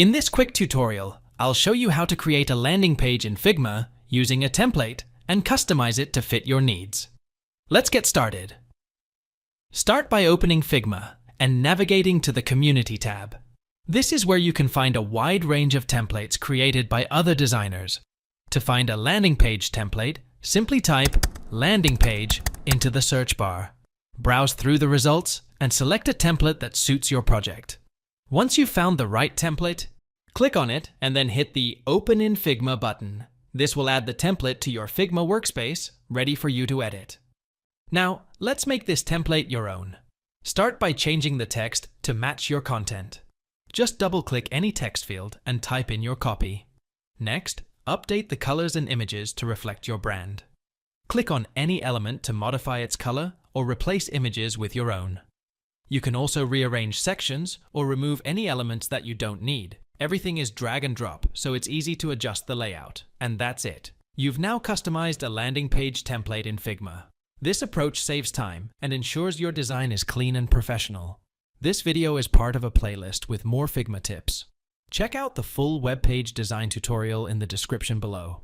In this quick tutorial, I'll show you how to create a landing page in Figma using a template and customize it to fit your needs. Let's get started. Start by opening Figma and navigating to the Community tab. This is where you can find a wide range of templates created by other designers. To find a landing page template, simply type landing page into the search bar. Browse through the results and select a template that suits your project. Once you've found the right template, click on it and then hit the Open in Figma button. This will add the template to your Figma workspace, ready for you to edit. Now, let's make this template your own. Start by changing the text to match your content. Just double-click any text field and type in your copy. Next, update the colors and images to reflect your brand. Click on any element to modify its color or replace images with your own. You can also rearrange sections or remove any elements that you don't need. Everything is drag and drop, so it's easy to adjust the layout. And that's it. You've now customized a landing page template in Figma. This approach saves time and ensures your design is clean and professional. This video is part of a playlist with more Figma tips. Check out the full web page design tutorial in the description below.